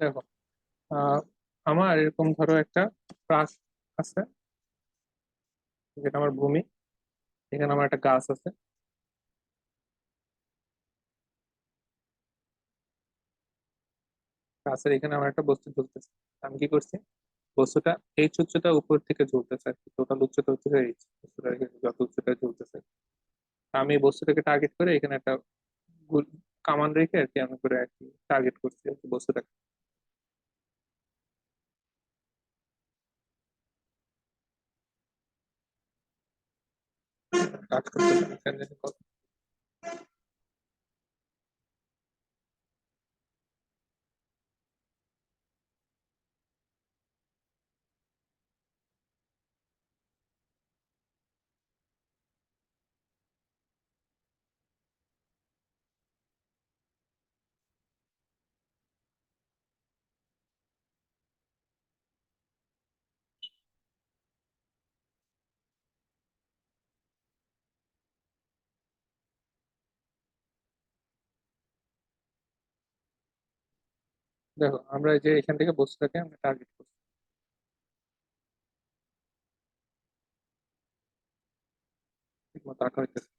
দেখো, আহ আমার এরকম ধরো একটা প্রাস আছে, যেটা আমার ভূমি। এখানে আমার একটা গাছ আছে। গাছের এখানে আমার একটা বস্তু ঝুলতেছে। আমি কি করছি, বস্তুটা এইচ উচ্চতা উপর থেকে ঝুলতেছে আর কি, টোটাল উচ্চতা হচ্ছে এইচ, বস্তুটা এখানে যত উচ্চতায় ঝুলতেছে। আমি এই বস্তুটাকে টার্গেট করে এখানে একটা কামান রেখে আর কি, আমি করে আর কি টার্গেট করছি আর কি বস্তুটাকে। কাজ করতে এখানে দেখো, আমরা এই যে এখান থেকে বস্তুটাকে আমরা টার্গেট করছি, ঠিক মতো আঁকা হইতেছে।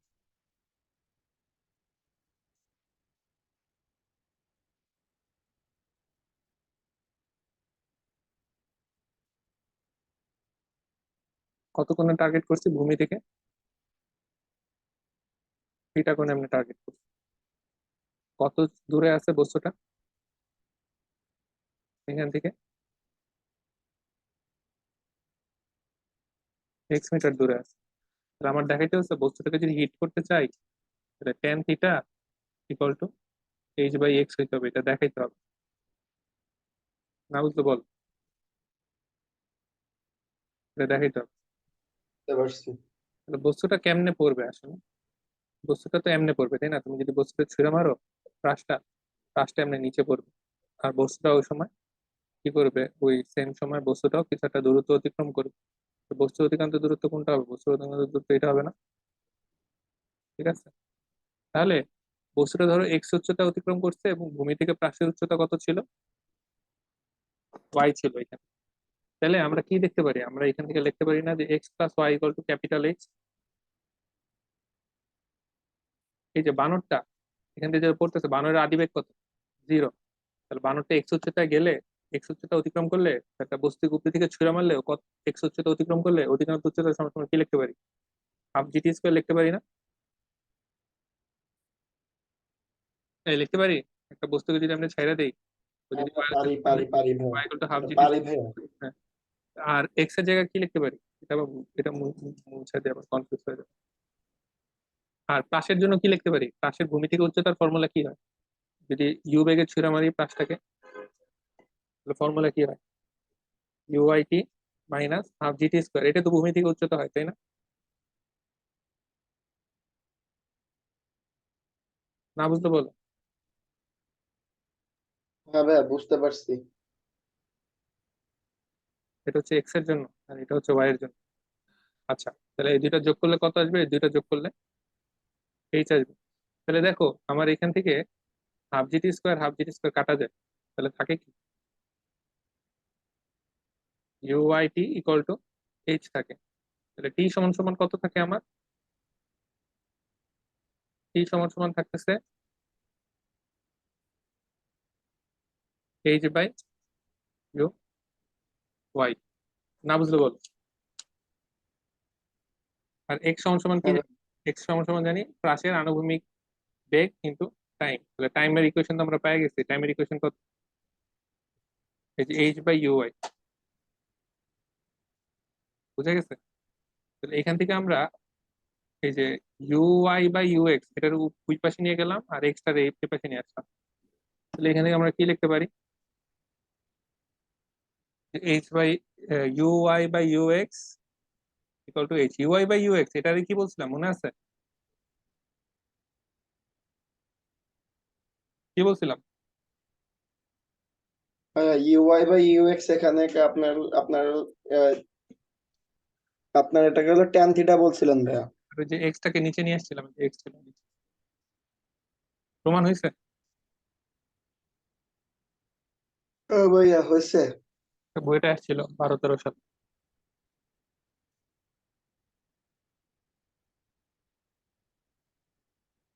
কত কোণে টার্গেট করছি ভূমি থেকে, থিটা কোণে আমরা টার্গেট করছি। কত দূরে আছে বস্তুটা এখান থেকে, এক্স মিটার দূরে আছে। তাহলে আমার দেখাইতে হচ্ছে বস্তুটাকে যদি হিট করতে চাই, তাহলে tan theta equal to H by X হইতে হবে, এটা দেখাইতে হবে। না বুঝতে বল, এটা দেখাইতে হবে। বুঝতে পারছি। তাহলে বস্তুটা কেমনে পড়বে আসলে, বস্তুটা তো এমনি পড়বে তাই না? তুমি যদি বস্তুটা ছুঁড়ে মারো, প্রাসটা প্রাসটা এমনি নিচে পড়বে। আর বস্তুটা ওই সময় কি করবে, ওই সেম সময় বস্তুটাও কিছু একটা দূরত্ব অতিক্রম করবে। তো বস্তু অতিক্রান্ত দূরত্ব কোনটা হবে, বস্তু অতিক্রান্ত দূরত্ব এটা হবে না? ঠিক আছে। তাহলে বস্তুটা ধরো এক্স উচ্চতা অতিক্রম করছে এবং ভূমি থেকে প্রাসের উচ্চতা কত ছিল, ওয়াই ছিল এখানে। তাহলে আমরা কি দেখতে পারি, আমরা এখান থেকে লিখতে পারি না যে X plus Y equal to capital X? এই যে বানরটা এখান থেকে যে পড়তেছে, বানরের আদিবেগ কত, জিরো। তাহলে বানরটা এক্স উচ্চতায় গেলে, এক্স উচ্চতা অতিক্রম করলে, একটা বস্তু উপর থেকে ছুঁড়ে মারলে কত, এক্স উচ্চতা অতিক্রম করলে অতিক্রান্ত উচ্চতা সমান কি লিখতে পারি, হাফ জিটি স্কোয়ার লিখতে পারি না? এই লিখতে পারি। একটা বস্তুকে যদি আমরা ছেড়ে দেই, ও হ্যাঁ যদি হ্যাঁ, পারি পারি পারি ভাইয়া। Y equal to half GT, পারি ভাইয়া। আর এক্স এর জায়গায় কি লিখতে পারি, এটা এটা মুছে দিয়ে আবার কনফিউজ হয়ে যাবে। আর পাশের জন্য কি লিখতে পারি, পাশের ভূমি থেকে উচ্চতার ফর্মুলা কি হয়, যদি ইউ বেগে ছুঁড়ে মারি পাশটাকে, তাহলে ফর্মুলা কি হয়, U I T minus half GT square. এটা তো ভূমি থেকে উচ্চতা হয় তাই না? না বুঝতে বলো। হ্যাঁ ভাইয়া, বুঝতে পারছি। এটা হচ্ছে এক্স এর জন্য, আর এটা হচ্ছে ওয়াই এর জন্য। আচ্ছা, তাহলে এই দুইটা যোগ করলে কত আসবে, এই দুইটা যোগ করলে এইচ আসবে। তাহলে দেখো, আমার এখান থেকে হাফ জিটি স্কোয়ার কাটা যায়, তাহলে থাকে কি, U I T equal to H থাকে। তাহলে টি সমান সমান কত থাকে আমার, টি সমান সমান থাকতেছে এইচ বাই ইউ ওয়াই। না বুঝলে বল। আর এক্স সমান সমান কি হ্যাঁ জানি, এক্স সমান সমান জানি প্রাসের আনুভূমিক বেগ কিন্তু টাইম। তাহলে টাইমের ইকুয়েশন তো আমরা পেয়ে গেছি, টাইমের ইকুয়েশন কত, এই যে এইচ বাই ইউ ওয়াই। বুঝা গেছে? তাহলে এখান থেকে আমরা এই যে U Y by U X এটার ওই পাশে নিয়ে গেলাম, আর এক্সটার এই পাশে নিয়ে আসলাম। তাহলে এখান থেকে আমরা কি লিখতে পারি, H by U Y by U X equal to H, U Y by U X এটারে কি বলছিলাম মনে আছে, কি বলছিলাম? ভাইয়া, ইউআই বা ইউএক্স এখানে আপনার আপনার আহ, আপনার এটাকে হলো ট্যান থিটা বলছিলেন ভাইয়া। আর ওই যে এক্সটাকে নিচে নিয়ে আসছিলাম, এক্স ছিল নিচে। প্রমাণ হয়েছে? ও ভাইয়া হয়েছে। বইটা আসছিল 12-13 সাল।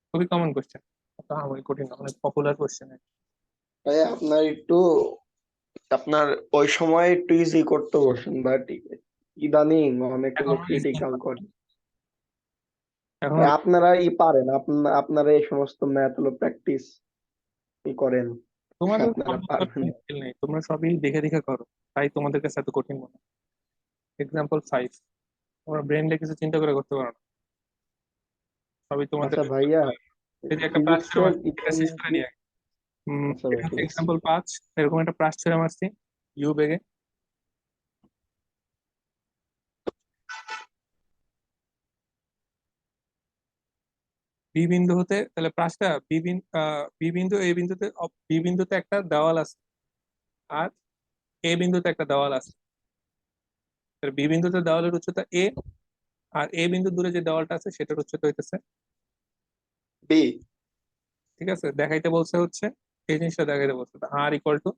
খুবই কমন কোশ্চেন, আমার কঠিন না, অনেক পপুলার কোশ্চেন। ভাইয়া আপনার একটু, আপনার ওই সময় একটু ইজি করতে বসেন, বাট ইদানিং অনেকগুলো এখন easy ক্রিটিক্যাল করতে করে। হবে। এখন ভাই আপনারা পারেন, আপনারা এই সমস্ত ম্যাথ হলো প্র্যাকটিস করেন, তোমাদের আপনারা সর্বোচ্চ পারবেন। স্কিল নেই, তোমরা সবই দেখে দেখে করো, তাই তোমাদের কাছে এত কঠিন মনে হয়। এক্সাম্পল 5, তোমরা ব্রেনলে কিছু চিন্তা করে করতে পারো না, সবই তোমাদের। আচ্ছা ভাইয়া, এই যে একটা প্রাস ছেড়ে ফিজিক্সের মারছি, এটা শেষ ইকুয়েশন করে কি? নিয়ে আগে। আচ্ছা ভাই এটা ঠিক হচ্ছে আছে। এক্সাম্পল 5। এরকম একটা প্রাস ছেড়ে মারছি ইউ বেগে, বি বিন্দু হতে, তাহলে প্রাসটা বি বিন্দু, এ বিন্দুতে, বি বিন্দুতে একটা দেওয়াল আছে, আর এ বিন্দুতে একটা দেওয়াল আছে। বি বিন্দুতে দেওয়ালের উচ্চতা এ, আর এ বিন্দু দূরে যে দেওয়ালটা আছে সেটার উচ্চতা হইতেছে। বি। ঠিক আছে, দেখাইতে বলছে হচ্ছে, এই জিনিসটা দেখাইতে বলছে, R equal to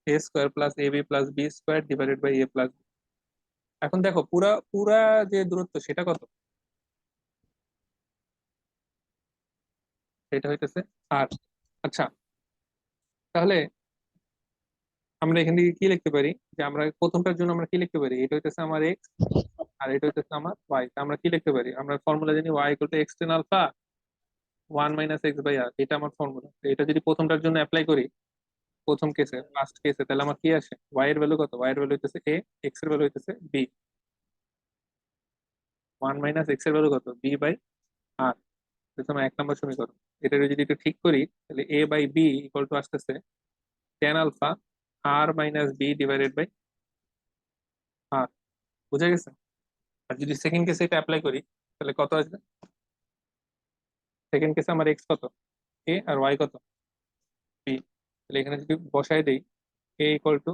A square plus A B plus B square divided by A plus. এখন দেখো পুরা পুরা যে দূরত্ব সেটা কত, সেটা হইতেছে আর। আচ্ছা, তাহলে আমরা এখান থেকে কি লিখতে পারি, যে আমরা প্রথমটার জন্য আমরা কি লিখতে পারি, এটা হইতেছে আমার এক্স, আর এটা হইতেছে আমার ওয়াই। আমরা কি লিখতে পারি, আমরা ফর্মুলা জানি Y equal to X tan alpha 1 - x/r, এটা আমার ফর্মুলা। এটা যদি প্রথমটার জন্য অ্যাপ্লাই করি, প্রথম কেসে ফার্স্ট কেসে, তাহলে আমার কি আসে, ওয়াই এর ভ্যালু কত, ওয়াই এর ভ্যালু হইতেছে এ, এক্স এর ভ্যালু হইতেছে বি। 1 - x এর ভ্যালু কত, বি বাই আর। তোমার 1 নম্বর সমীকরণ, এটা যদি একটু ঠিক করি, তাহলে A by B equal to আসতেছে tan alpha R minus B divided by R. বুঝা গেছে? আর যদি সেকেন্ড কেসে এটা অ্যাপ্লাই করি, তাহলে কত আসবে, সেকেন্ড কেসে আমার এক্স কত, এ, আর ওয়াই কত, বি। তাহলে এখানে যদি বসাই দেই, A equal to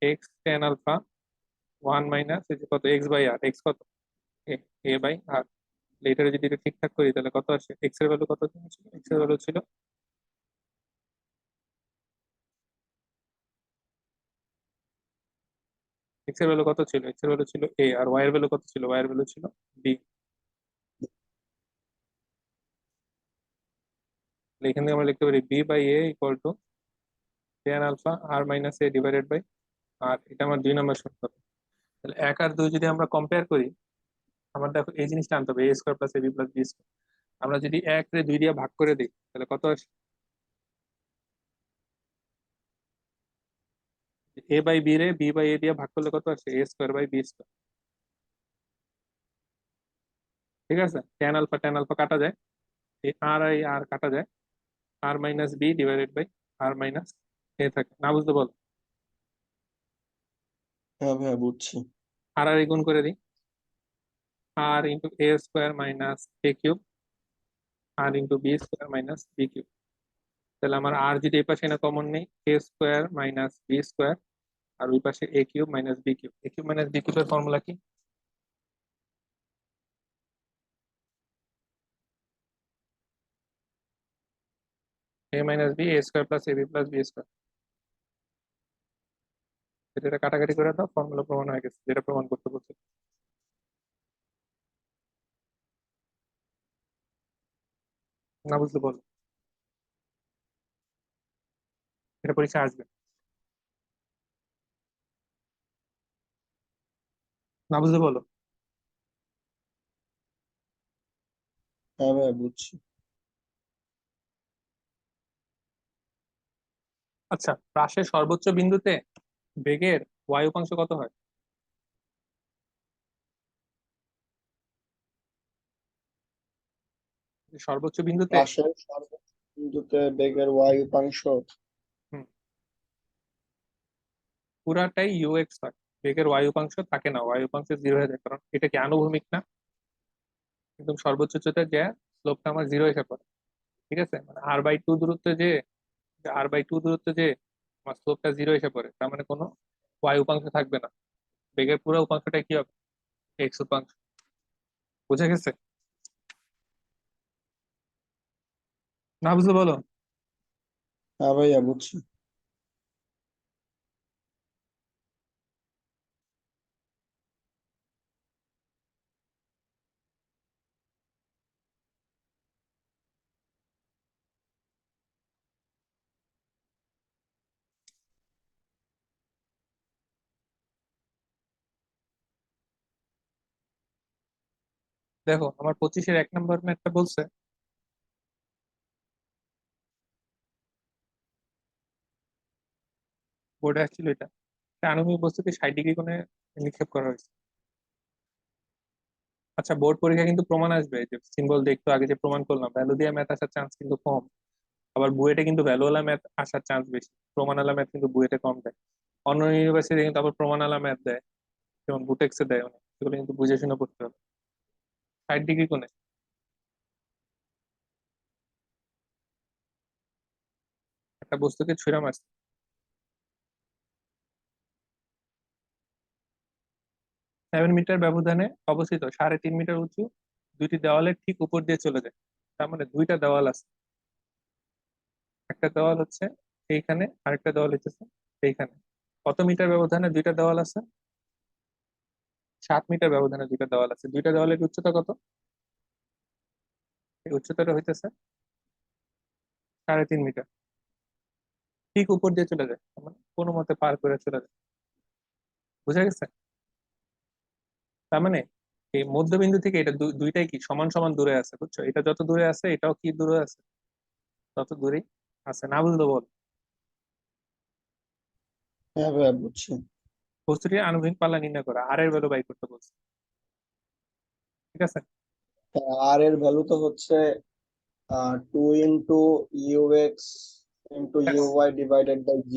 X tan alpha 1 - এই যে কত, এক্স বাই আর, এক্স কত, এ, এ বাই আর। এটারে যদি এটা ঠিকঠাক করি, তাহলে কত আসে, এক্স এর ভ্যালু কত ছিল, এক্স এর ভ্যালু ছিল, এক্স এর ভ্যালু কত ছিল, এক্স এর ভ্যালু ছিল এ, আর ওয়াই এর ভ্যালু কত ছিল, ওয়াই এর ভ্যালু ছিল বি। এখান থেকে আমরা লিখতে পারি B by A equal to tan alpha R minus A divided by R. এটা আমার 2 নম্বর সমীকরণ। তাহলে 1 আর 2 যদি আমরা কম্পেয়ার করি, আমার দেখো এই জিনিসটা আনতে হবে, A square plus A B plus B square. আমরা যদি 1 রে 2 দিয়ে ভাগ করে দিই, তাহলে কত আসে, এ বাই বি রে বি বাই এ দিয়ে ভাগ করলে কত আসে, এ স্কোয়ার বাই বি স্কোয়ার। ঠিক আছে, টেন আলফা কাটা যায়, এই আর আই আর কাটা যায়, R minus B divided by R minus A থাকে না, বুঝতে বল। হ্যাঁ ভাইয়া বুঝছি। আর আর এই গুণ করে দিই, R into A square minus A cube, R into B square minus B cube. তাহলে আমার আর যদি এই পাশে না কমন নেই, A square minus B square, আর ওই পাশে A cube minus B cube. A cube minus B কিউবের ফর্মুলা কি, A minus B, A square plus A B plus B square. এটা কাটাকাটি করে দাও, ফর্মুলা প্রমাণ হয়ে গেছে, যেটা প্রমাণ করতে বলছে। না বুঝতে বলো, এটা পরীক্ষা আসবে। না বুঝতে বলো। হ্যাঁ ভাইয়া বুঝছি। আচ্ছা, হ্রাসের সর্বোচ্চ বিন্দুতে বেগের ওয়াই উপাংশ কত হয়, সর্বোচ্চ বিন্দুতে। পাশের সর্বোচ্চ বিন্দুতে বেগের ওয়াই উপাংশ। হুম, পুরাটাই ইউএক্স হয়, বেগের ওয়াই উপাংশ থাকে না, ওয়াই উপাংশ 0 হয়ে যায়, কারণ এটা কি আনুভূমিক না, একদম সর্বোচ্চ উচ্চতায় যে স্লোপটা আমার 0 এসে পড়ে। ঠিক আছে, মানে r/2 দূরত্বে যে, r/2 দূরত্বে যে আমার স্লোপটা 0 এসে পড়ে, তার মানে কোনো ওয়াই উপাংশ থাকবে না, বেগের পুরো উপাংশটা কি হবে, এক্স উপাংশ। বুঝে গেছে? না বুঝলে বলো। হ্যাঁ ভাইয়া বুঝছি। দেখো আমার 25-এর 1 নম্বর ম্যাথটা বলছে বোর্ডে আসছিল এটা, একটা আণবিক বস্তুকে 60 ডিগ্রি কোণে নিক্ষেপ করা হয়েছে। আচ্ছা বোর্ড পরীক্ষা কিন্তু প্রমাণ আসবে, এই যে সিম্বল দিয়ে একটু আগে যে প্রমাণ করলাম, ভ্যালু দিয়ে ম্যাথ আসার চান্স কিন্তু কম। আবার বুয়েটে কিন্তু ভ্যালুওয়ালা ম্যাথ আসার চান্স বেশি, প্রমাণওয়ালা ম্যাথ কিন্তু বুয়েটে কম দেয়। অন্য ইউনিভার্সিটি কিন্তু আবার প্রমাণওয়ালা ম্যাথ দেয়, যেমন বুটেক্সে দেয় অনেক, সেগুলো কিন্তু বুঝে শুনে পড়তে হবে। 60 ডিগ্রি কোণে একটা বস্তুকে ছুঁড়ে মারছে, 7 মিটার ব্যবধানে অবস্থিত 3.5 মিটার উঁচু দুইটি দেওয়ালের ঠিক উপর দিয়ে চলে যায়। তার মানে দুইটা দেওয়াল আছে, একটা দেওয়াল হচ্ছে এইখানে, আরেকটা দেওয়াল হচ্ছে এইখানে। কত মিটার ব্যবধানে দুইটা দেওয়াল আছে? 7 মিটার ব্যবধানে দুইটা দেওয়াল আছে। দুইটা দেওয়ালের উচ্চতা কত? এই উচ্চতাটা হইতেছে 3.5 মিটার। ঠিক উপর দিয়ে চলে যায়, তার মানে কোনো মতে পার করে চলে যায়। বুঝা গেছে? তার মানে এই মধ্যবিন্দু থেকে এটা দুইটাই কি সমান সমান দূরে আছে, বুঝছো? এটা যত দূরে আছে এটাও কি দূরে আছে, তত দূরেই আছে। না বুঝলো বল। হ্যাঁ ভাইয়া বুঝছি। বস্তুটির আণবিক পাল্লা নির্ণয় করা, আর এর ভ্যালু বাই করতে বলছে। ঠিক আছে? আর এর ভ্যালু তো হচ্ছে 2 × Yes. UX × UY / G।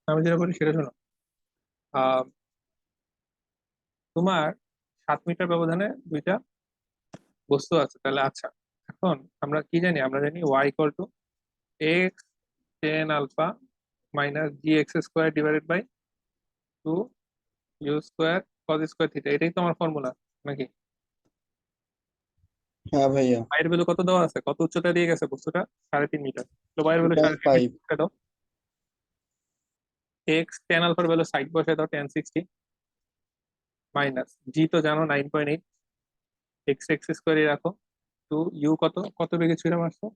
আমি যেটা বলি সেটা শোনো। আহ তোমার 7 মিটার ব্যবধানে দুইটা বস্তু আছে, তাহলে আচ্ছা এখন আমরা কি জানি? আমরা জানি y = x tan α - gx² / 2u² cos² θ, এটাই তো আমার ফর্মুলা নাকি? হ্যাঁ ভাইয়া। y এর ভ্যালু কত দেওয়া আছে, কত উচ্চতা দিয়ে গেছে বস্তুটা? 3.5 মিটার। তো y এর ভ্যালু 3.5 মিটার 2.5। বসায় দাও। tan α ভ্যালু সাইড বসায় দাও, tan 60 মাইনাস জি তো জানো 9.8, x² রাখো। তো ইউ কত, কত বেগে ছুঁড়ে মারছো?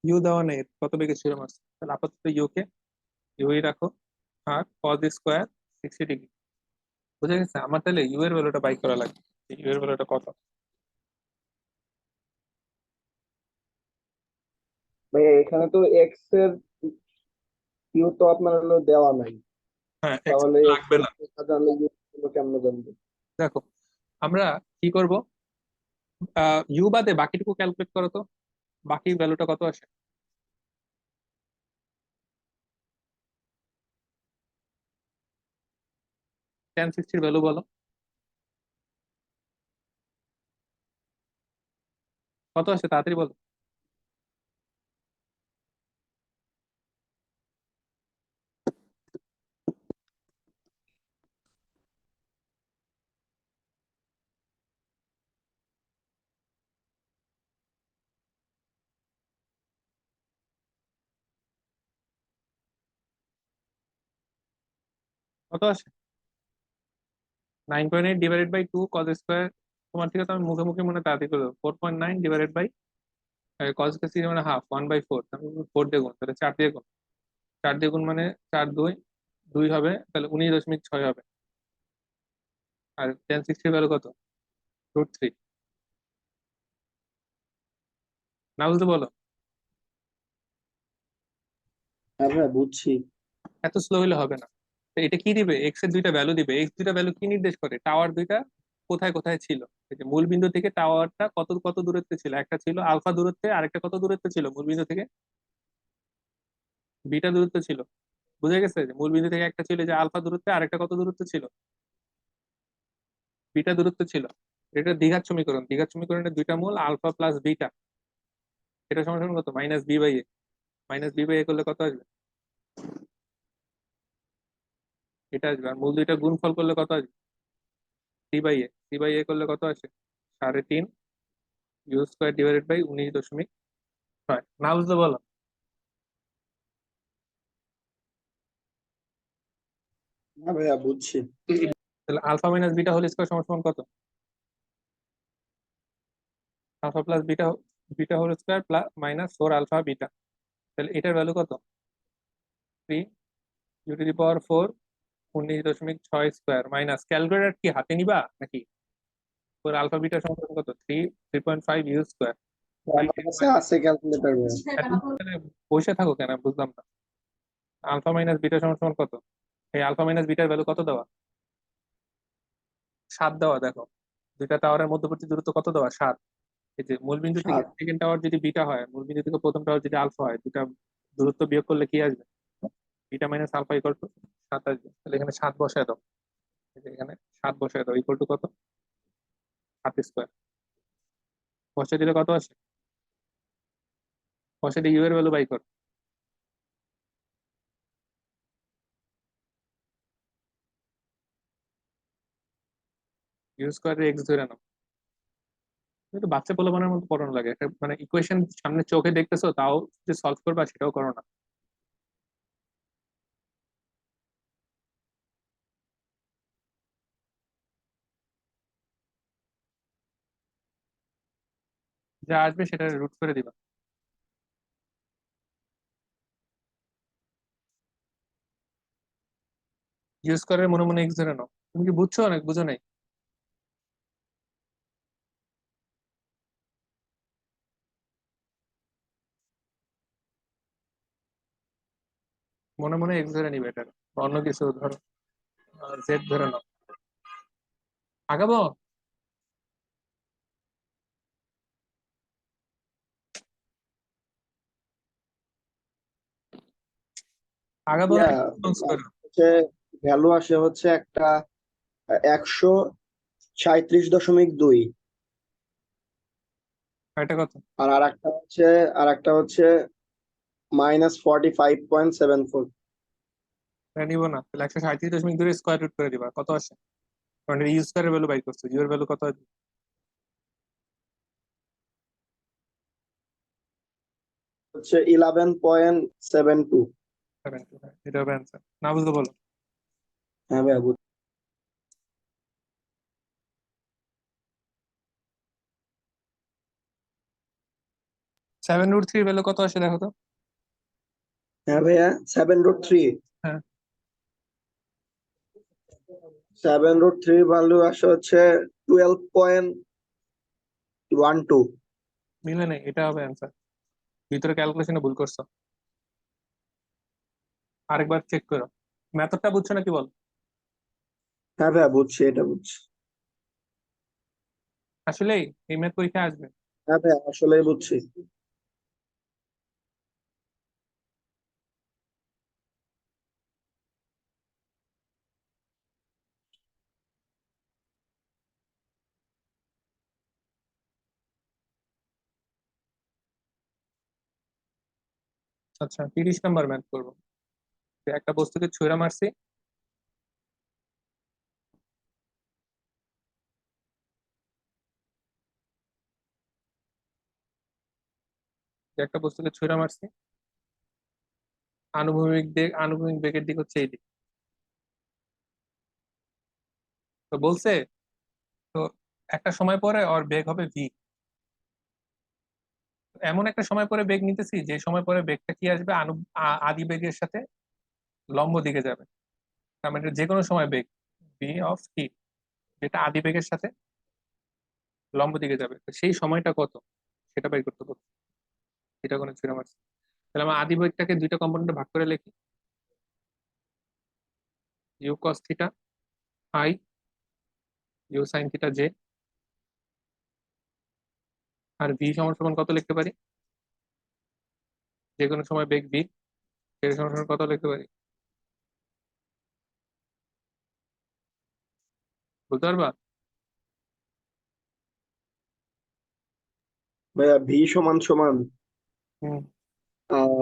ইউ দেওয়া নেই, কত বেগে ছুঁড়ে মারছো? তাহলে আপাতত ইউই রাখো। আর cos² 60 ডিগ্রি। বুঝে গেছে আমার? তাহলে ইউ এর ভ্যালুটা বাই করা লাগবে। ইউ এর ভ্যালুটা কত? ভাইয়া এখানে তো এক্স এর ইউ তো আপনার হলো দেওয়া নাই, হ্যাঁ এক্স তাহলে এক্স লাগবে এর না। না জানলে ইউ কেমনে জানবো? দেখো আমরা কি করব, ইউ বাদে বাকিটুকু ক্যালকুলেট করো তো, বাকি ভ্যালুটা কত আসে? tan 60 ভ্যালু বলো, কত আসে তাড়াতাড়ি বলো। কত আসে? 9.8 / 2 cos²। তোমার থেকে তো আমি মুখে মুখে মনে তাড়াতাড়ি করে দেবো। 4.9 / cos², মানে হাফ, 1/4। আমি 4 দিয়ে গুণ, তাহলে 4 দিয়ে গুণ। 4 দিয়ে গুণ মানে 4 2 2 হবে, তাহলে 19.6 হবে। আর tan 60 ভ্যালু কত? √3। না বুঝতে বলো। হ্যাঁ ভাইয়া বুঝছি। এত স্লো হলে হবে না। তো এটা কি দিবে? এক্স এর দুইটা ভ্যালু দিবে। এক্স দুইটা ভ্যালু কি নির্দেশ করে? টাওয়ার দুইটা কোথায় কোথায় ছিল। এই যে মূল বিন্দু থেকে টাওয়ারটা কত কত দূরত্বে ছিল, একটা ছিল আলফা দূরত্বে, আরেকটা কত দূরত্বে ছিল মূল বিন্দু থেকে? বিটা দূরত্ব ছিল। বুঝে গেছে যে মূল বিন্দু থেকে একটা ছিল যে আলফা দূরত্বে, আরেকটা কত দূরত্ব ছিল? বিটা দূরত্ব ছিল। এটা দ্বিঘাত সমীকরণ, দ্বিঘাত সমীকরণের দুইটা মূল আলফা প্লাস বিটা, এটা সমান সমান কত? -b/a। -b/a করলে কত আসবে? এটা আসবে। আর মূল দুইটা গুণফল করলে কত আসবে? c/a। c/a করলে কত আসে? 3.5 u² / 19.6। না বুঝতে বলো। হ্যাঁ ভাইয়া বুঝছি। তাহলে alpha minus beta whole square সমান সমান কত? Alpha plus beta, beta whole square plus -4 alpha beta. তাহলে এটার ভ্যালু কত? 3 u⁴ 19.6 স্কোয়ার মাইনাস, ক্যালকুলেটর কি হাতে নিবা নাকি? ওর আলফা বিটা সমান কত? 3.5 ইউ স্কোয়ার। আমার কাছে আছে ক্যালকুলেটর ভাইয়া। বসে থাকো কেন বুঝলাম না। আলফা মাইনাস বিটা সমান সমান কত? এই আলফা মাইনাস বিটার ভ্যালু কত দেওয়া? 7 দেওয়া, দেখো। দুইটা টাওয়ারের মধ্যবর্তী দূরত্ব কত দেওয়া? 7। এই যে মূলবিন্দু থেকে সাত। সেকেন্ড টাওয়ার যদি বিটা হয়, মূলবিন্দু থেকে প্রথম টাওয়ার যদি আলফা হয়, দুটা দূরত্ব বিয়োগ করলে কি আসবে? Beta minus alpha equal to 7 আসবে। তাহলে এখানে 7 বসায় দাও। এই যে এখানে 7 বসায় দাও, ইকুয়াল টু কত? 7 স্কোয়ার। বসে দিলে কত আসে? বসে দিয়ে ইউ এর ভ্যালু বাই করো। ইউ স্কোয়ার এক্স ধরে নাও। কিন্তু বাচ্চা পোলাপানের মতো পড়ানো লাগে, একটা মানে ইকুয়েশন সামনে চোখে দেখতেছো, তাও যে সলভ করবা সেটাও করো না। যা আসবে সেটা রুট করে দিবা। ইউ স্কোয়ারের মনে মনে এক্স ধরে নাও। তুমি কি বুঝছো অনেক বুঝো নাই? মনে মনে এক্স ধরে নিবে এটা, অন্য কিছু ধরো, জেড ধরে নাও। আগাবো? আগাবো না? ইয়া response করো। হচ্ছে ভ্যালু আসে হচ্ছে একটা 137.2। আর এটা কত? আর আরেকটা হচ্ছে -45.74। এটা নিবো না, তাহলে 137.2 স্কোয়ার রুট করে দিবা, কত আসে? কারণ ইউ স্কোয়ারের ভ্যালু বাই করছো, ইউ এর ভ্যালু কত আসবে? হচ্ছে 11.72। 72, হ্যাঁ, এটা হবে অ্যান্সার। না বুঝতে বলো। হ্যাঁ ভাইয়া 7√3 ভ্যালু কত আসে দেখো তো। হ্যাঁ ভাইয়া 7√3। হ্যাঁ। 7√3 ভ্যালু আসে হচ্ছে 12.12। মিলে নেই, এটা হবে অ্যান্সার। ভিতরে ক্যালকুলেশনে ভুল করছো। আরেকবার চেক করো। মেথডটা বুঝছো নাকি বল? হ্যাঁ ভাইয়া বুঝছি, এটা বুঝছি। আসলেই এই ম্যাথ পরীক্ষায় আসবে। হ্যাঁ ভাইয়া আসলেই বুঝছি। আচ্ছা, 30 নম্বর ম্যাথ করবো। যে একটা বস্তুকে ছুঁড়ে মারছি, যে একটা বস্তুকে ছুঁড়ে মারছি, আনুভূমিক বেগের দিক হচ্ছে এই দিক। তো বলছে, তো একটা সময় পরে ওর বেগ হবে ভি। এমন একটা সময় পরে বেগ নিতেছি যে সময় পরে বেগটা কি আসবে, আদি বেগের সাথে লম্ব দিকে যাবে। তার মানে যে কোনো সময় বেগ ভি অফ টি, যেটা আদি বেগের সাথে লম্ব দিকে যাবে, তো সেই সময়টা কত সেটা বের করতে বলছে। এটা কোনো ছুঁড়ে মারছি। তাহলে আমরা আদি বেগটাকে দুইটা কম্পোনেন্টে ভাগ করে লিখি। U cos theta I, U sine theta J. আর ভি সমান সমান কত লিখতে পারি? যে কোনো সময় বেগ ভি, সে সমান সমান কত লিখতে পারি? বুঝতে পারবা? ভাইয়া ভি সমান সমান হুম।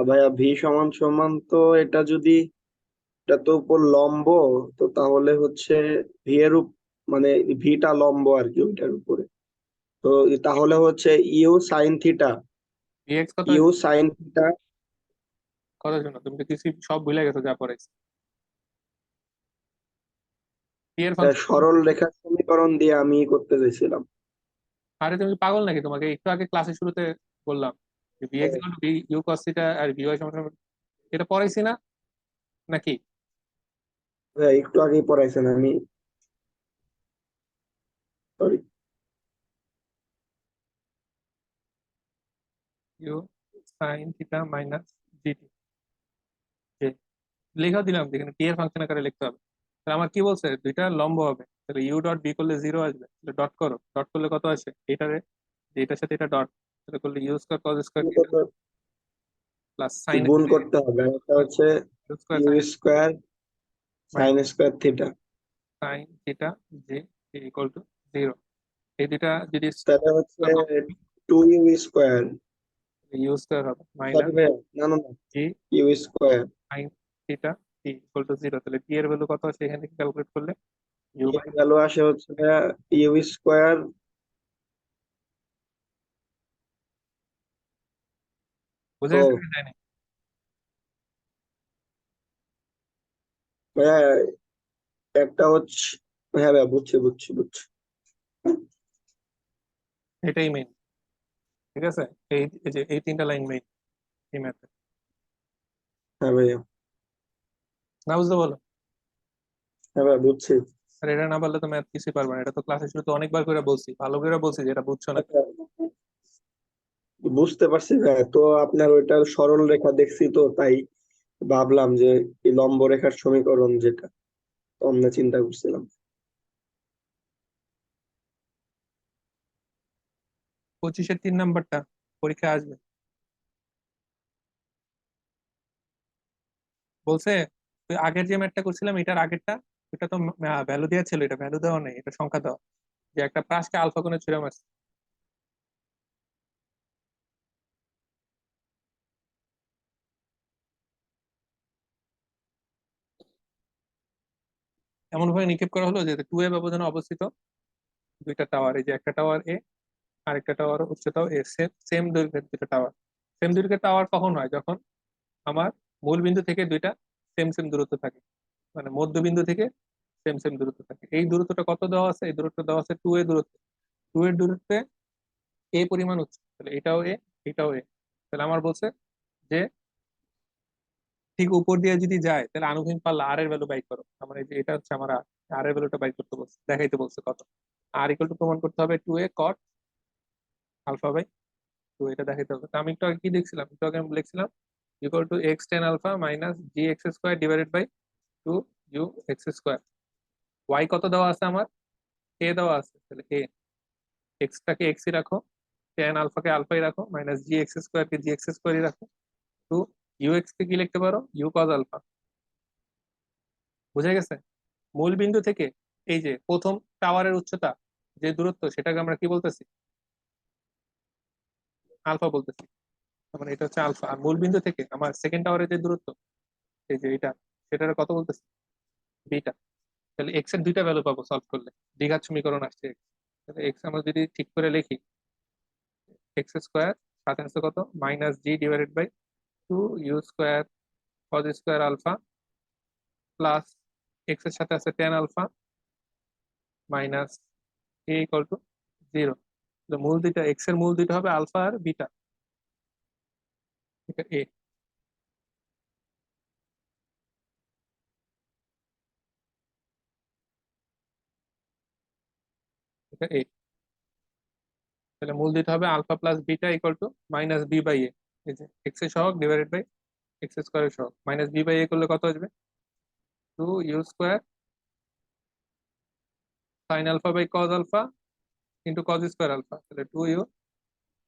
ভাইয়া ভি সমান সমান তো এটা তো উপর লম্ব। তো তাহলে হচ্ছে ভি এর মানে ভিটা লম্ব আর কি ওইটার উপরে। তো তাহলে হচ্ছে U sine theta. V X কত ইউ আসবে? Sine theta. কত, শোনো তুমি তো কিছু সব ভুলে গেছো যা পড়াইছি। পি এর ফাংশন। সরল রেখার সমীকরণ দিয়ে আমি করতে চাইছিলাম। আরে তুমি কি পাগল নাকি? তোমাকে একটু আগে ক্লাসের শুরুতে বললাম যে B X equal to B U cos theta আর বি ওয়াই সমান সমান, এটা পড়াইছি না নাকি? ভাইয়া একটু আগেই পড়াইছেন, আমি sorry. U sine theta minus GT, লেখা দিলাম যেখানে টি এর ফাংশন আকারে লিখতে হবে। তাহলে আমার কি বলছে, দুইটা লম্ব হবে, তাহলে ইউ ডট বি করলে জিরো আসবে, তাহলে ডট করো, ডট করলে কত আসে এটারে, এটার সাথে এটা ডট, তাহলে করলে U square cos square theta plus sine গুণ করতে হবে, এটা হচ্ছে U square U sine square sine minus square theta. Sine theta G equal to zero. এই দুইটা যদি তাহলে হচ্ছে 2u স্কোয়ার, ইউ স্কোয়ার হবে সরি মাইনাস ভাইয়া, না না না, G U square sine theta T equal to zero, তাহলে টি এর ভ্যালু কত আছে এখান থেকে ক্যালকুলেট করলে ইউ এর বাই, ভ্যালু আসে হচ্ছে ভাইয়া ইউ স্কোয়ার। বুঝে ও গেছে কি জানি? ভাইয়া একটা হচ্ছে, হ্যাঁ ভাইয়া বুঝছি বুঝছি বুঝছি। এটাই মেইন, ঠিক আছে। এই যে এই তিনটা লাইন মেইন এই ম্যাথে, হ্যাঁ ভাইয়া, না বুঝতে বলো। হ্যাঁ ভাইয়া বুঝছি। আর এটা না পারলে তো ম্যাথ কিছুই পারবে না, এটা তো ক্লাসে শুরুতে অনেকবার করে বলছি, ভালো করে বলছি যে এটা বুঝছো না। আচ্ছা, বুঝতে পারছি ভাইয়া, তো আপনার ওইটার সরল রেখা দেখছি তো তাই ভাবলাম যে এই লম্ব রেখার সমীকরণ যেটা, তো আমরা চিন্তা করছিলাম। 25-এর 3 নাম্বারটা পরীক্ষায় আসবে বলছে। তুই আগের যে ম্যাথটা করছিলাম এটার আগেরটা, এটা তো ভ্যালু দেওয়া ছিল, এটা ভ্যালু দেওয়া নেই, এটা সংখ্যা দেওয়া, যে একটা প্রাসকে আলফা কোণে ছুড়ে মারছে। এমন ভাবে নিক্ষেপ করা হলো যে 2a ব্যবধানে অবস্থিত দুইটা টাওয়ার, এই যে একটা টাওয়ার এ আর একটা টাওয়ার উচ্চতাও এ, সেম সেম দৈর্ঘ্যের দুইটা টাওয়ার। সেম দৈর্ঘ্যের টাওয়ার কখন হয়, যখন আমার মূল বিন্দু থেকে দুইটা সেম সেম দূরত্ব থাকে, মানে মধ্যবিন্দু থেকে সেম সেম দূরত্ব থাকে। এই দূরত্বটা কত দেওয়া আছে, এই দূরত্ব দেওয়া আছে 2a দূরত্ব, 2 এর দূরত্বে এ পরিমাণ উচ্চতা, তাহলে এটাও এ এটাও এ। তাহলে আমার বলছে যে ঠিক উপর দিয়ে যদি যায় তাহলে আনুভূমিক পাল্লা আর এর ভ্যালু বাই করো, আমার এই যে এটা হচ্ছে আমার আর, আর এর ভ্যালুটা বাই করতে বলছে, দেখাইতে বলছে কত। আর ইকুয়াল টু প্রমাণ করতে হবে 2a কট আলফা বাই 2, এটা দেখাইতে হবে। তো আমি একটু আগে কি দেখছিলাম, একটু আগে আমি লিখছিলাম equal to X tan alpha minus G X square divided by 2u x স্কোয়ার। ওয়াই কত দেওয়া আছে আমার, এ দেওয়া আছে, তাহলে এ, এক্সটাকে এক্সই রাখো, টেন আলফাকে আলফাই রাখো, মাইনাস জি এক্স স্কোয়ার কে জি এক্স স্কোয়ারই রাখো, টু ইউ এক্স কে কি লিখতে পারো, ইউ কজ আলফা। বুঝে গেছে? মূল বিন্দু থেকে এই যে প্রথম টাওয়ারের উচ্চতা যে দূরত্ব সেটাকে আমরা কি বলতেছি, আলফা বলতেছি। তার মানে এটা হচ্ছে আলফা। আর মূল বিন্দু থেকে আমার সেকেন্ড টাওয়ারের যে দূরত্ব এই যে এটা, সেটার কত বলতেছি, বিটা। তাহলে এক্স এর দুইটা ভ্যালু পাবো সলভ করলে, দ্বিঘাত সমীকরণ আসছে x। তাহলে এক্স আমরা যদি ঠিক করে লিখি, এক্স স্কোয়ার সাথে আছে কত, minus G divided by 2u square cos square alpha plus X এর সাথে আছে tan alpha minus A equal to zero. মূল দুইটা এক্স এর মূল দুইটা হবে আলফা আর বিটা, এটা এ, এটা এ। তাহলে মূল দুইটা হবে alpha plus beta equal to minus B by A, এই যে এক্স এর সহগ ডিভাইডেড বাই এক্স স্কোয়ারের সহগ, মাইনাস বি বাই এ করলে কত আসবে, 2u square sine alpha by cos alpha into cos square alpha, তাহলে 2u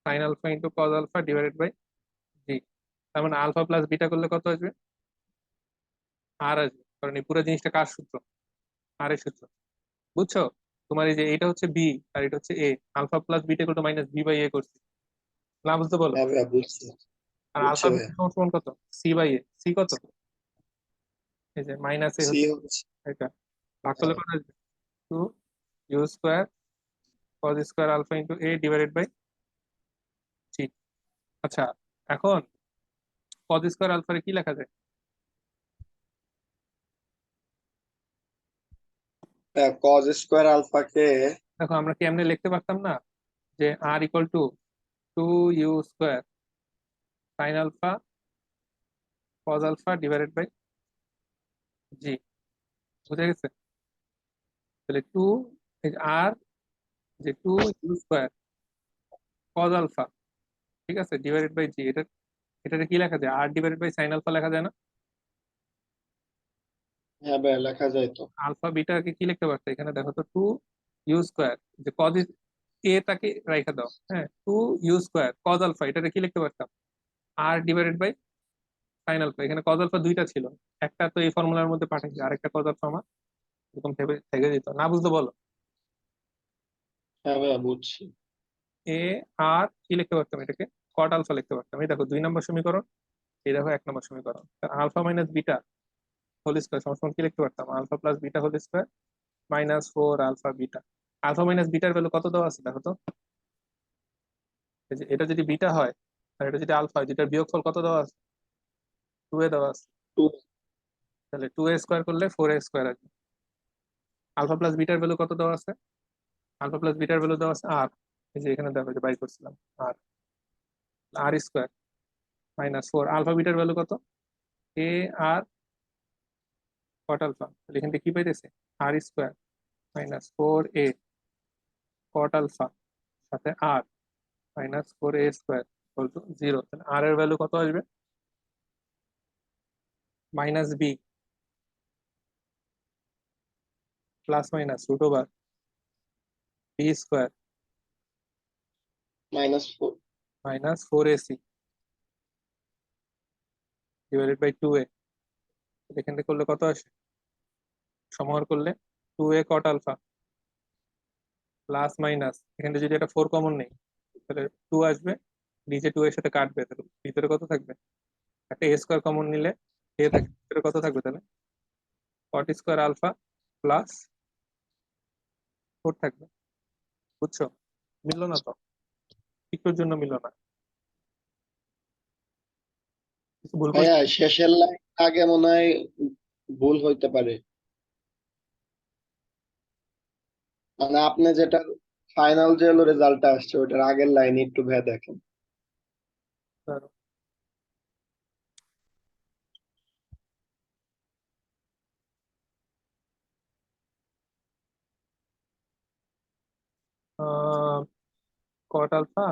sine alpha into cos alpha divided by G. তার মানে আলফা প্লাস বিটা করলে কত আসবে, আর আসবে, কারণ এই পুরো জিনিসটা কার সূত্র, আর এর সূত্র। বুঝছো? তোমার এই যে এটা হচ্ছে বি আর এটা হচ্ছে A, alpha plus beta equal to minus B by A করছি, না বুঝতে বলো। হ্যাঁ ভাইয়া বুঝছি আর বুঝছি আলফা বিটা ভাইয়া। সমান সমান কত, সি বাই এ, সি কত, এই যে মাইনাস এ সি হচ্ছে হচ্ছে, এটা, ভাগ করলে হ্যাঁ। কত আসবে, 2u square cos square alpha into A divided by G. আচ্ছা, এখন কজ স্কোয়ার আলফারে কি লেখা যায়, কজ স্কোয়ার আলফাকে, দেখো আমরা কি এমনি লিখতে পারতাম না যে R equal to 2u square sine alpha cos alpha divided by G. বুঝা গেছে? তাহলে টু আর যে two U square cos alpha, ঠিক আছে, ডিভাইডেড বাই জি, এটাকে কি লেখা যায়? R divided by sine alpha লেখা যায় না? হ্যাঁ ভাইয়া, লেখা যায় তো। আলফা বিটাকে কি লিখতে পারতো এখানে? দেখো তো, টু ইউ স্কোয়ার, যে কজ এটাকে রাইখা দাও, হ্যাঁ, two U square cos alpha, এটাকে কি লিখতে পারতাম? আর ডিভাইডেড বাই সাইন আলফা। এখানে কজ আলফা দুইটা ছিল, একটা তো এই ফর্মুলার মধ্যে পাঠাইছি, আরেকটা কজ আলফা আমার এরকম থেকে থেকে যেত না, বুঝতে বলো? হ্যাঁ ভাইয়া, বুঝছি। এ আর কি লিখতে পারতাম এটাকে? কট আলফা লিখতে পারতাম। এই দেখো 2 নম্বর সমীকরণ, এই দেখো 1 নম্বর সমীকরণ। Alpha minus beta whole square সমান কি লিখতে পারতাম? Alpha plus beta whole square minus 4 alpha beta. Alpha minus বিটার ভ্যালু কত দেওয়া আছে দেখো তো? এই যে এটা যদি বিটা হয় আর এটা যদি আলফা হয়, যেটার বিয়োগফল কত দেওয়া আছে? 2 দেওয়া আছে। টু। তাহলে 2a স্কোয়ার করলে 4a স্কোয়ার আসবে। আলফা প্লাস বিটার ভ্যালু কত দেওয়া আছে? আলফা প্লাস বিটার ভ্যালু দেওয়া আছে আর, এই যে এখানে দেখো, যে বাই করছিলাম, আর আর স্কোয়ার মাইনাস 4। আলফা বিটার ভ্যালু কত? এ আর কট আলফা, তাহলে এখান থেকে কি পাইতেছে? R square minus 4a cot alpha সাথে R minus 4a square equal to 0। তাহলে আর এর ভ্যালু কত আসবে? Minus B plus minus root over B square -4। Minus 4ac divided by 2a। এখান থেকে করলে কত আসে? সমাহার করলে 2a কট আলফা প্লাস মাইনাস, এখান থেকে যদি একটা 4 কমন নেই তাহলে 2 আসবে, নিচে 2 এর সাথে কাটবে, তাহলে ভিতরে কত থাকবে? একটা এ স্কোয়ার কমন নিলে এ থাকে, ভিতরে কত থাকবে তাহলে? কট স্কোয়ার আলফা প্লাস 4 থাকবে। বুঝছো? মিললো না তো? একটুর জন্য মিললো না, কিছু ভুল করছি? ভাইয়া, শেষের লাইন আগে মনে হয় ভুল হইতে পারে। মানে আপনি যেটা ফাইনাল যে হলো রেজাল্টটা আসছে, ওটার আগের লাইনে একটু ভেবে দেখেন। ধরো, কট আলফা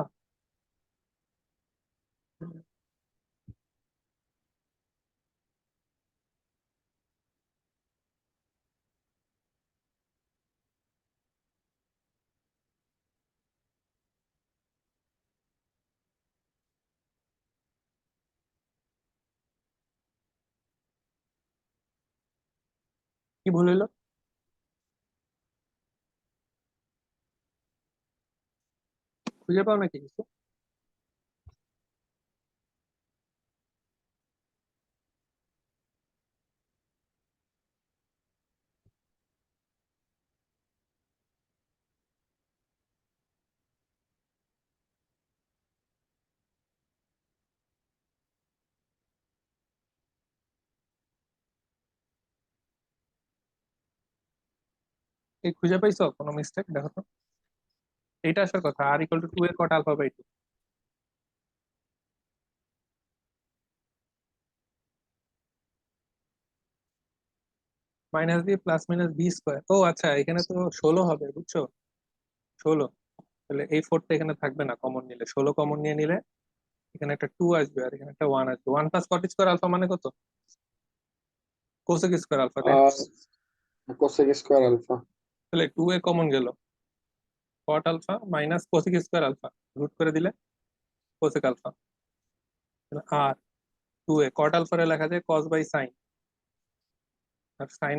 কি ভুল হইলো? খুঁজে পাও নাকি কিছু? এই খুঁজে পাইছো কোনো মিস্টেক দেখো তো? এইটা আসার কথা, R equal to 2 A cot alpha by 2, minus দিয়ে প্লাস মাইনাস বি স্কোয়ার। ও আচ্ছা, এখানে তো 16 হবে, বুঝছো? 16, তাহলে এই 4টা এখানে থাকবে না, কমন নিলে 16 কমন নিয়ে নিলে এখানে একটা 2 আসবে আর এখানে একটা 1 আসবে। 1 প্লাস কট স্কোয়ার আলফা মানে কত? কোসেক স্কোয়ার আলফা, তাই না? আর কোসেক স্কোয়ার আলফা। তাহলে 2 এ কমন গেল, cot alpha minus cosec square alpha, root করে দিলে কোসেক আলফা। আর 2 এ কট আলফা লেখা যায় কস বাই সাইন, আর সাইন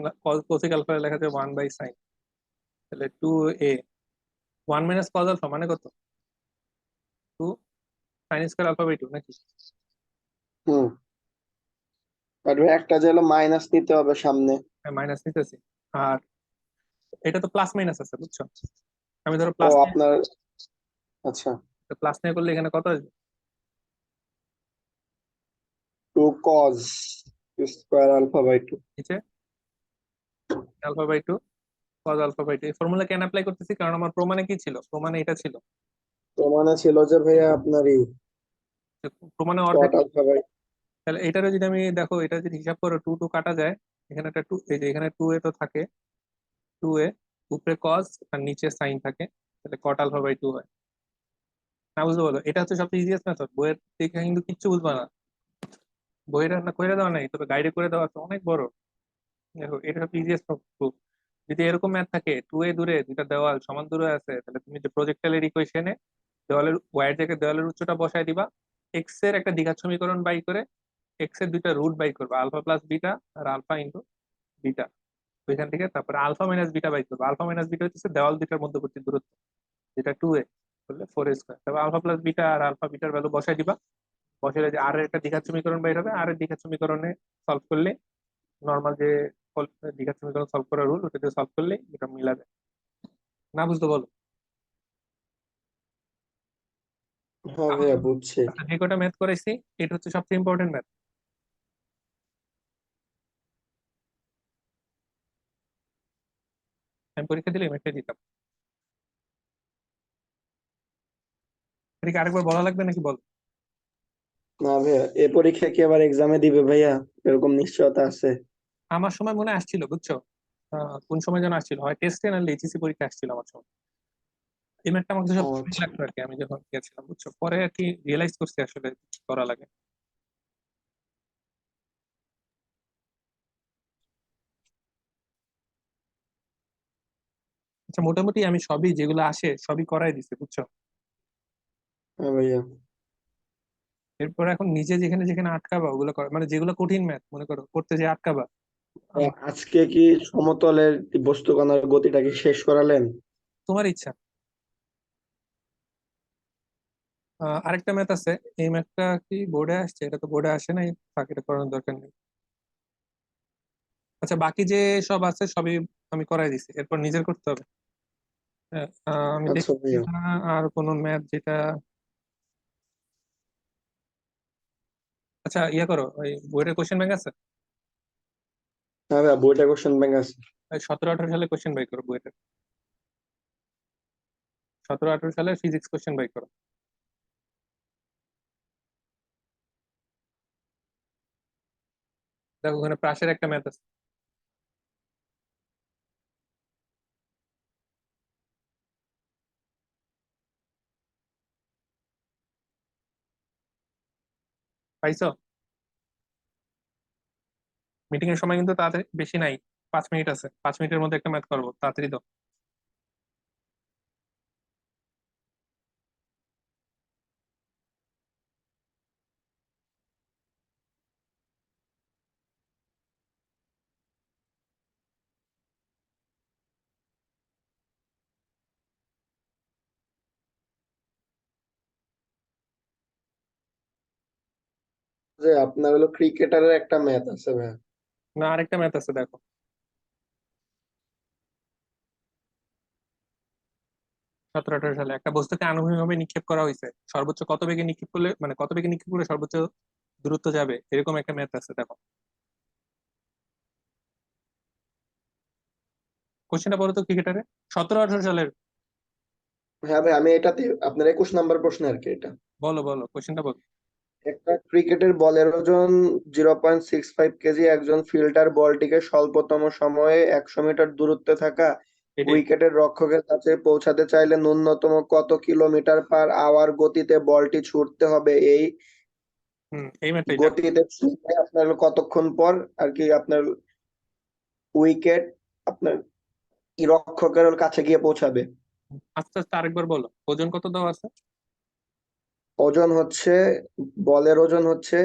কোসেক আলফা লেখা যায় 1 বাই সাইন। তাহলে 2 এ 1 মাইনাস কস আলফা মানে কত? 2 সাইন স্কোয়ার আলফা বাই 2 নাকি? হুম। আর ভাই, একটা যে হলো মাইনাস নিতে হবে সামনে। হ্যাঁ, মাইনাস নিতেছি। আর এটা তো প্লাস মাইনাস আছে, বুঝছো? আমি ধরো ও প্লাস নিয়ে, আপনার, আচ্ছা। প্লাস নিয়ে করলে এখানে কত আসবে? 2 কজ স্কোয়ার আলফা বাই 2। নিচে alpha by 2 cos alpha by 2। এই ফর্মুলা কেন অ্যাপ্লাই করতেছি? কারণ আমার প্রমাণে কি ছিল? প্রমাণে এটা ছিল তো মানে ছিল যে ভাইয়া আপনারই যে প্রমাণে অর্ধেক। Cot alpha by. তাহলে এটারও যদি আমি দেখো, এটা যদি হিসাব করো, 2 2 কাটা যায়, এখানে একটা টু, এই যে এখানে টু এ তো থাকে, টু এ উপরে কজ আর নিচে সাইন থাকে, তাহলে কট আলফা বাই টু হয়। না বুঝতে বলো, এটা হচ্ছে সবচেয়ে ইজিয়েস্ট মেথড। বইয়ের দেখে কিন্তু কিচ্ছু বুঝবা না, বইয়ের না করে দেওয়া নাই, তবে গাইডে করে দেওয়া আছে অনেক বড়। দেখো এটা সবচেয়ে ইজিয়েস্ট প্রুফ। যদি এরকম ম্যাথ থাকে, টু এ দূরে দুইটা দেওয়াল সমান দূরে আছে, তাহলে তুমি যে প্রজেক্টাইলের ইকুয়েশনে দেওয়ালের ওয়াইয়ের জায়গায় দেওয়ালের উচ্চতা বসায় দিবা, এক্স এর একটা দ্বিঘাত সমীকরণ বাই করে এক্স এর দুইটা রুট বাই করবা, আলফা প্লাস বিটা আর আলফা ইন্টু বিটা। ওইখান থেকে তারপরে আলফা মাইনাস বিটা বাই করবা। আলফা মাইনাস বিটা হচ্ছে দেওয়াল দুইটার মধ্যবর্তী দূরত্ব, যেটা টু এ, করলে ফোর এ স্কোয়ার। তারপর আলফা প্লাস বিটা আর আলফা বিটার ভ্যালু বসাই দিবা, বসাইলে যে আর এর একটা দ্বিঘাত সমীকরণ বাইর হবে, আর এর দ্বিঘাত সমীকরণে সলভ করলে নর্মাল যে দ্বিঘাত সমীকরণ সলভ করার রুল, ওটা দিয়ে সলভ করলে এটা মিলা যায়। না বুঝতে বলো। হ্যাঁ ভাইয়া বুঝছি। আচ্ছা, যে কটা ম্যাথ করেছি এটা হচ্ছে সবচেয়ে ইম্পর্টেন্ট ম্যাথ। আমি পরীক্ষা দিলে ম্যাথটাই দিতাম। এটা কি আরেকবার বলা লাগবে নাকি বল? না ভাইয়া, এ পরীক্ষা কি আবার এক্সামে দিবে ভাইয়া? এরকম নিশ্চয়তা আছে? আমার সময় মনে হয় আসছিল, বুঝছো? কোন সময় যেন আসছিল, হয় টেস্টে নাহলে এইচএসসি পরীক্ষা আসছিল আমার সময়। এই ম্যাথটা আমাকে ও সব কঠিন আচ্ছা। লাগতো আর কি, আমি যখন গিয়েছিলাম, বুঝছো? পরে আর কি রিয়েলাইজ করছি আসলে কি করা লাগে। আচ্ছা, মোটামুটি আমি সবই যেগুলো আসে সবই করাই দিছি, বুঝছো? হ্যাঁ ভাইয়া। এরপর এখন নিজে যেখানে যেখানে আটকাবা ওগুলো করা, মানে যেগুলো কঠিন ম্যাথ মনে করো করতে যে আটকাবা। আমার, আজকে কি সমতলের বস্তু কণার গতিটা কি শেষ করালেন? তোমার ইচ্ছা। আরেকটা ম্যাথ আছে, এই ম্যাথটা কি বোর্ডে আসছে? এটা তো বোর্ডে আসে নাই, থাক, এটা করানোর দরকার নেই। আচ্ছা, বাকি যে সব আছে সবই আমি করাই দিছি, এরপর নিজের করতে হবে। আমি আচ্ছা দেখছি ভাইয়া। না আর কোনো ম্যাথ যেটা। আচ্ছা, ইয়ে করো, ওই বোর্ডের কোশ্চেন ব্যাংক আছে, হ্যাঁ ভাইয়া, বইটা কোশ্চেন ব্যাংক আছে। 17-18 সালে কোশ্চেন বাই করো বইয়ের। 17-18 সালে ফিজিক্স কোশ্চেন বাই করো। দেখো ওখানে প্রাসের একটা ম্যাথ আছে। পাইছো? মিটিং এর সময় কিন্তু তাড়াতাড়ি বেশি নাই, 5 মিনিট আছে, 5 মিনিটের মধ্যে একটা ম্যাথ করবো, তাড়াতাড়ি দাও। যে আপনার হলো ক্রিকেটারের একটা ম্যাথ আছে ভাইয়া। না, আরেকটা ম্যাথ আছে, দেখো। 17-18 সালে একটা বস্তুকে আনুভূমিকভাবে নিক্ষেপ করা হয়েছে, সর্বোচ্চ কত বেগে নিক্ষেপ করলে, মানে কত বেগে নিক্ষেপ করলে সর্বোচ্চ দূরত্ব যাবে, এরকম একটা ম্যাথ আছে, দেখো। কোশ্চেনটা বলো তো ক্রিকেটারে, 17-18 সালের। হ্যাঁ ভাই, আমি এটাতে আপনার 21 নাম্বার প্রশ্ন আর কি এটা। বলো বলো, কোশ্চেনটা বলো। একটা ক্রিকেটের বলের ওজন 0.65 কেজি। একজন ফিল্ডার বলটিকে স্বল্পতম সময়ে 100 মিটার দূরত্বে থাকা এটাই। উইকেটের রক্ষকের কাছে পৌঁছাতে চাইলে ন্যূনতম কত কিলোমিটার পার আওয়ার গতিতে বলটি ছুটতে হবে? এই এই ম্যাথটাই, দেখো। গতিতে ছুটে আপনার কতক্ষণ পর আর কি আপনার উইকেট আপনার রক্ষকের কাছে গিয়ে পৌঁছাবে? আস্তে আস্তে আরেকবার বলো, ওজন কত দেওয়া আছে? ওজন হচ্ছে, বলের ওজন হচ্ছে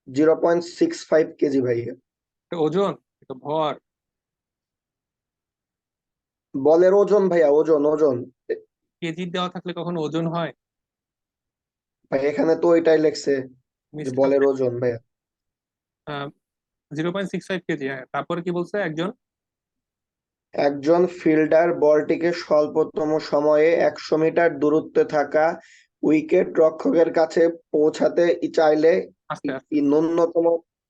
0.65 কেজি ভাইয়া। এটা ওজন, এটা ভর। বলের ওজন ভাইয়া, ওজন ওজন। কেজি দেওয়া থাকলে কখনো ওজন হয়? ভাই এখানে তো ওইটাই লেখছে যে মিস্টার, বলের ওজন ভাইয়া। 0.65 কেজি, হ্যাঁ, তারপরে কি বলছে? একজন, একজন ফিল্ডার বলটিকে স্বল্পতম সময়ে 100 মিটার দূরত্বে থাকা উইকেট রক্ষকের কাছে পৌঁছাতে চাইলে আস্তে আস্তে, ন্যূনতম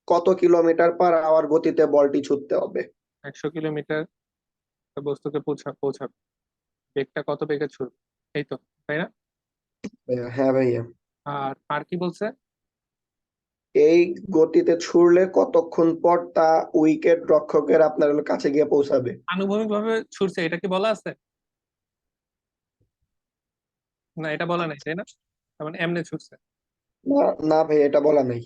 কত কিলোমিটার পার আওয়ার গতিতে বলটি ছুটতে হবে? 100 কিলোমিটার বস্তুকে পৌঁছাবে, বেগটা কত বেগে ছুটবে, এই তো, তাই না? ভাইয়া, হ্যাঁ ভাইয়া। আর আর কি বলছে? এই গতিতে ছুড়লে কতক্ষণ পর তা উইকেট রক্ষকের আপনার হলো কাছে গিয়ে পৌঁছাবে? আনুভূমিক ভাবে ছুটছে, এটা কি বলা আছে? না, এটা বলা নাই, তাই না? তার মানে এমনি ছুটছে। না, না ভাই, এটা বলা নাই।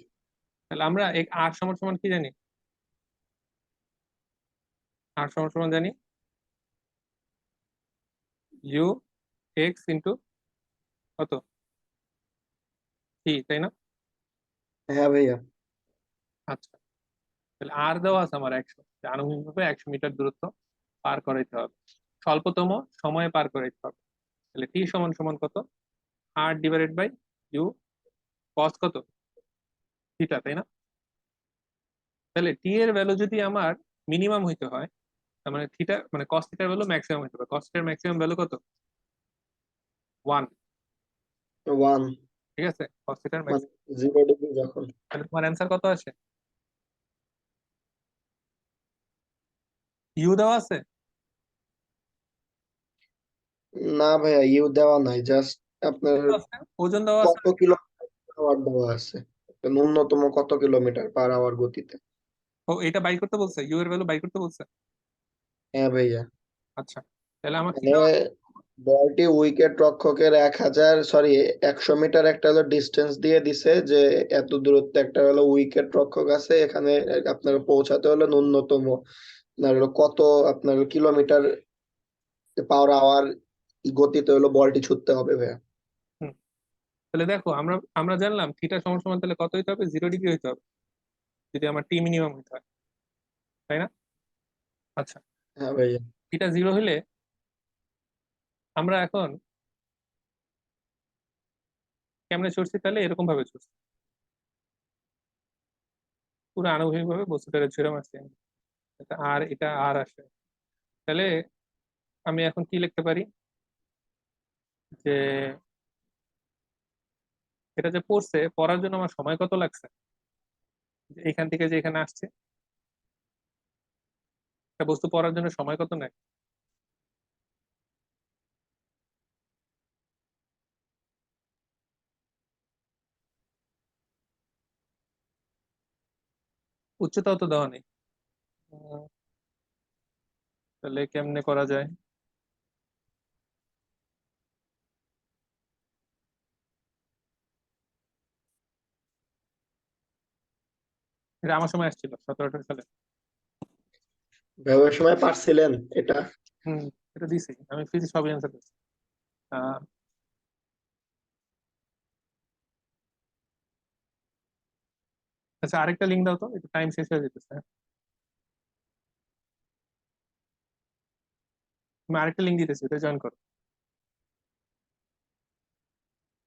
তাহলে আমরা আর সমান সমান কি জানি? আর সমান সমান জানি ইউ এক্স ইন্টু কত, টি, তাই না? হ্যাঁ ভাইয়া। আচ্ছা, তাহলে আর দেওয়া আছে আমার 100, আনুভূমিক ভাবে 100 মিটার দূরত্ব পার করাইতে হবে, স্বল্পতম সময়ে পার করাইতে হবে। তাহলে টি সমান সমান কত? আর ডিভাইডেড বাই ইউ কস কত, থিটা, তাই না? তাহলে টি এর ভ্যালু যদি আমার মিনিমাম হইতে হয়, তার মানে থিটা মানে কস থিটার ভ্যালু ম্যাক্সিমাম হইতে হবে। কস থিটার ম্যাক্সিমাম ভ্যালু কত? 1। 1। ঠিক আছে, কস থিটার মানে ম্যাক্সিমাম। 0 ডিগ্রি যখন। তাহলে তোমার অ্যান্সার কত আসে? ইউ দেওয়া আছে? না ভাইয়া, ইউ দেওয়া নাই, জাস্ট আপনার আছে, ওজন দেওয়া আছে। কত কিলোমিটার আওয়ার দেওয়া আছে, একটা ন্যূনতম কত কিলোমিটার পার আওয়ার গতিতে। ও, এটা বাই করতে বলছে, ইউ এর ভ্যালু বাই করতে বলছে। হ্যাঁ ভাইয়া। আচ্ছা, তাহলে আমার কি মানে দেওয়া? বলটি উইকেট রক্ষকের 1,000 মিটার একটা হলো ডিস্টেন্স দিয়ে দিছে, যে এত দূরত্বে একটা হলো উইকেট রক্ষক আছে, এখানে আপনার পৌঁছাতে হলে ন্যূনতম আপনার হলো কত আপনার কিলোমিটার পার আওয়ার গতিতে হলো বলটি ছুটতে হবে ভাইয়া। হুম, তাহলে দেখো, আমরা আমরা জানলাম থিটা সমান সমান তাহলে কত হইতে হবে, 0 ডিগ্রি হইতে হবে যদি আমার টি মিনিমাম হইতে হয়, তাই না? আচ্ছা, হ্যাঁ ভাইয়া। থিটা 0 হইলে আমরা এখন কেমনে ছুটছি? তাহলে এরকম ভাবে ছুটছি, পুরো আনুভূমিক ভাবে বস্তুটাকে ছুঁড়ে মারছি আমি। এটা আর আসে। তাহলে আমি এখন কি লিখতে পারি, যে এটা যে পড়ছে, পড়ার জন্য আমার সময় কত লাগছে, যে এখান থেকে যে এখানে আসছে, একটা বস্তু পড়ার জন্য সময় কত নেয়? উচ্চতাও তো দেওয়া নেই। উম, তাহলে কেমনে করা যায়? এটা আমার সময় আসছিল 17-18 সালে। ভাইয়া ওই সময় পারছিলেন এটা? হম, এটা দিছি আমি, ফিজিক্স সবই অ্যান্সার দিচ্ছি। আহ আচ্ছা, আরেকটা লিঙ্ক দাও তো, একটু টাইম শেষ হয়ে যেতেছে। তুমি আরেকটা লিঙ্ক দিতেছি, ওটা জয়েন করো।